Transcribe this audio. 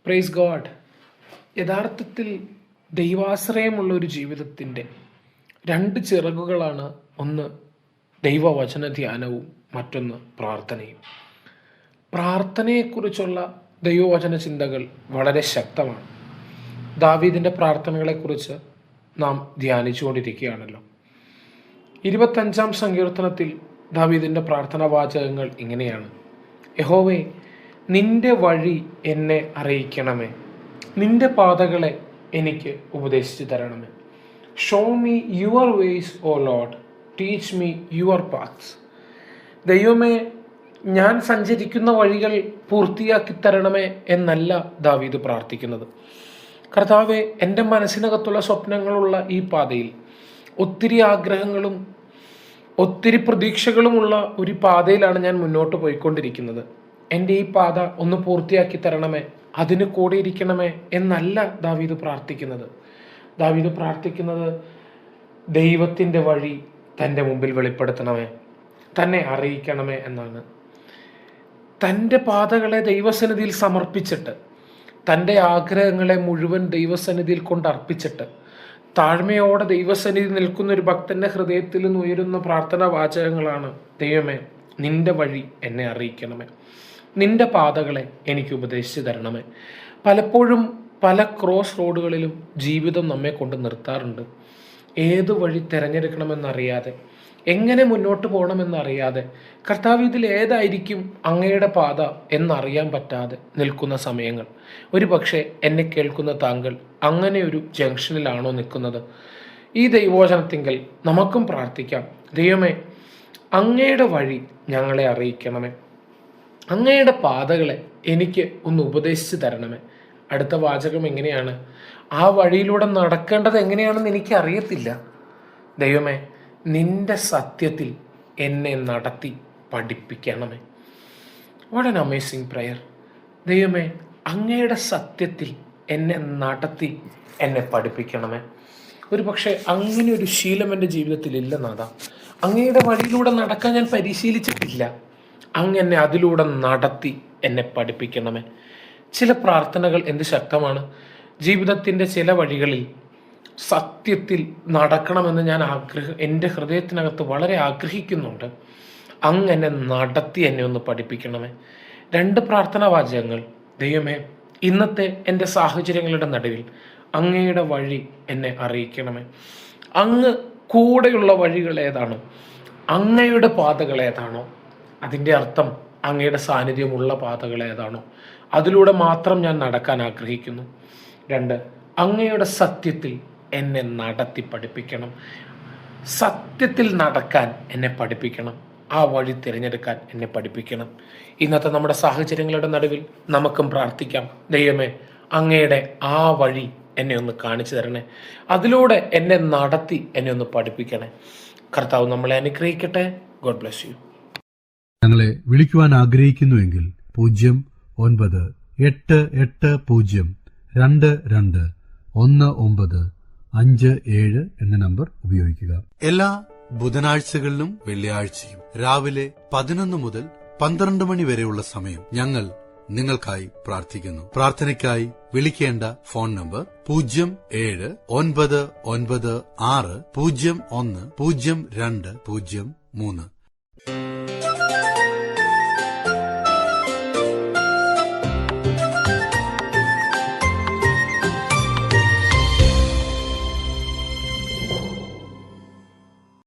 Praise God. യഥാർത്ഥത്തിൽ ദൈവാശ്രയമുള്ള ഒരു ജീവിതത്തിൻ്റെ രണ്ട് ചിറകുകളാണ്, ഒന്ന് ദൈവവചന ധ്യാനവും മറ്റൊന്ന് പ്രാർത്ഥനയും. പ്രാർത്ഥനയെക്കുറിച്ചുള്ള ദൈവവചന ചിന്തകൾ വളരെ ശക്തമാണ്. ദാവീദിൻ്റെ പ്രാർത്ഥനകളെക്കുറിച്ച് നാം ധ്യാനിച്ചുകൊണ്ടിരിക്കുകയാണല്ലോ. 25-ാം സങ്കീർത്തനത്തിൽ ദാവീദിൻ്റെ പ്രാർത്ഥനാ വാചകങ്ങൾ ഇങ്ങനെയാണ്: യഹോവേ, നിന്റെ വഴി എന്നെ അറിയിക്കണമേ, നിന്റെ പാതകളെ എനിക്ക് ഉപദേശിച്ചു തരണമേ. Show me your ways O lord, teach me your paths. ദൈവമേ, ഞാൻ സഞ്ചരിക്കുന്ന വഴികൾ പൂർത്തിയാക്കി തരണമേ എന്നല്ല ദാവീദ് പ്രാർത്ഥിക്കുന്നത്. കർത്താവെ, എൻ്റെ മനസ്സിനകത്തുള്ള സ്വപ്നങ്ങളുള്ള ഈ പാതയിൽ ഒത്തിരി ആഗ്രഹങ്ങളും ഒത്തിരി പ്രതീക്ഷകളുമുള്ള ഒരു പാതയിലാണ് ഞാൻ മുന്നോട്ട് പോയിക്കൊണ്ടിരിക്കുന്നത്. എൻ്റെ ഈ പാത ഒന്ന് പൂർത്തിയാക്കി തരണമേ, അതിന് കൂടെ ഇരിക്കണമേ എന്നല്ല ദാവീദ് പ്രാർത്ഥിക്കുന്നത്. ദാവീദ് പ്രാർത്ഥിക്കുന്നത് ദൈവത്തിൻ്റെ വഴി തൻ്റെ മുമ്പിൽ വെളിപ്പെടുത്തണമേ, തന്നെ അറിയിക്കണമേ എന്നാണ്. തൻ്റെ പാതകളെ ദൈവസന്നിധിയിൽ സമർപ്പിച്ചിട്ട്, തൻ്റെ ആഗ്രഹങ്ങളെ മുഴുവൻ ദൈവസന്നിധിയിൽ കൊണ്ടർപ്പിച്ചിട്ട്, താഴ്മയോടെ ദൈവസന്നിധി നിൽക്കുന്ന ഒരു ഭക്തൻ്റെ ഹൃദയത്തിൽ നിന്ന് ഉയരുന്ന പ്രാർത്ഥനാ വാചകങ്ങളാണ്: ദൈവമേ, നിന്റെ വഴി എന്നെ അറിയിക്കണമേ, നിന്റെ പാതകളെ എനിക്ക് ഉപദേശിച്ചു തരണമേ. പലപ്പോഴും പല ക്രോസ് റോഡുകളിലും ജീവിതം നമ്മെ കൊണ്ട് നിർത്താറുണ്ട്. ഏത് വഴി തിരഞ്ഞെടുക്കണമെന്നറിയാതെ, എങ്ങനെ മുന്നോട്ട് പോകണമെന്നറിയാതെ, കർത്താവ് ഇതിൽ ഏതായിരിക്കും അങ്ങയുടെ പാത എന്നറിയാൻ പറ്റാതെ നിൽക്കുന്ന സമയങ്ങൾ. ഒരു പക്ഷേ എന്നെ കേൾക്കുന്ന താങ്കൾ അങ്ങനെ ഒരു ജംഗ്ഷനിലാണോ നിൽക്കുന്നത്? ഈ ദൈവവചനത്തിങ്കൽ നമുക്കും പ്രാർത്ഥിക്കാം: ദൈവമേ, അങ്ങയുടെ വഴി ഞങ്ങളെ അറിയിക്കണമേ, അങ്ങയുടെ പാതകളെ എനിക്ക് ഒന്ന് ഉപദേശിച്ചു തരണമേ. അടുത്ത വാചകം എങ്ങനെയാണ്? ആ വഴിയിലൂടെ നടക്കേണ്ടത് എങ്ങനെയാണെന്ന് എനിക്ക് അറിയത്തില്ല. ദൈവമേ, നിന്റെ സത്യത്തിൽ എന്നെ നടത്തി പഠിപ്പിക്കണമേ. What an amazing prayer. ദൈവമേ, അങ്ങയുടെ സത്യത്തിൽ എന്നെ നടത്തി എന്നെ പഠിപ്പിക്കണമേ. ഒരു പക്ഷേ അങ്ങനെ ഒരു ശീലം എൻ്റെ ജീവിതത്തിൽ ഇല്ല നാഥ. അങ്ങയുടെ വഴിയിലൂടെ നടക്കാൻ ഞാൻ പരിശീലിച്ചിട്ടില്ല. അങ്ങനെ അതിലൂടെ നടത്തി എന്നെ പഠിപ്പിക്കണമേ. ചില പ്രാർത്ഥനകൾ എന്ത് ശക്തമാണ്. ജീവിതത്തിൻ്റെ ചില വഴികളിൽ സത്യത്തിൽ നടക്കണമെന്ന് ഞാൻ എൻ്റെ ഹൃദയത്തിനകത്ത് വളരെ ആഗ്രഹിക്കുന്നുണ്ട്. അങ്ങനെ നടത്തി എന്നെ ഒന്ന് പഠിപ്പിക്കണമേ. 2 പ്രാർത്ഥനാ വാചകങ്ങൾ: ദൈവമേ, ഇന്നത്തെ എൻ്റെ സാഹചര്യങ്ങളുടെ നടുവിൽ അങ്ങയുടെ വഴി എന്നെ അറിയിക്കണമേ. അങ്ങ് കൂടെയുള്ള വഴികൾ ഏതാണോ, അങ്ങയുടെ പാതകൾ ഏതാണോ, അതിൻ്റെ അർത്ഥം അങ്ങയുടെ സാന്നിധ്യമുള്ള പാതകൾ ഏതാണോ, അതിലൂടെ മാത്രം ഞാൻ നടക്കാൻ ആഗ്രഹിക്കുന്നു. 2, അങ്ങയുടെ സത്യത്തിൽ എന്നെ നടത്തി പഠിപ്പിക്കണം. സത്യത്തിൽ നടക്കാൻ എന്നെ പഠിപ്പിക്കണം. ആ വഴി തിരഞ്ഞെടുക്കാൻ എന്നെ പഠിപ്പിക്കണം. ഇന്നത്തെ നമ്മുടെ സാഹചര്യങ്ങളുടെ നടുവിൽ നമുക്കും പ്രാർത്ഥിക്കാം: ദൈവമേ, അങ്ങയുടെ ആ വഴി എന്നെ ഒന്ന് കാണിച്ചു തരണേ, അതിലൂടെ എന്നെ നടത്തി എന്നെ ഒന്ന് പഠിപ്പിക്കണേ. കർത്താവ് നമ്മളെ അനുഗ്രഹിക്കട്ടെ. God bless you. ഞങ്ങളെ വിളിക്കുവാൻ ആഗ്രഹിക്കുന്നുവെങ്കിൽ 0988-22-1957 എന്ന നമ്പർ ഉപയോഗിക്കുക. എല്ലാ ബുധനാഴ്ചകളിലും വെള്ളിയാഴ്ചയും രാവിലെ 11 മുതൽ 12 മണി വരെയുള്ള സമയം ഞങ്ങൾ നിങ്ങൾക്കായി പ്രാർത്ഥിക്കുന്നു. പ്രാർത്ഥനയ്ക്കായി വിളിക്കേണ്ട ഫോൺ നമ്പർ 079960010203.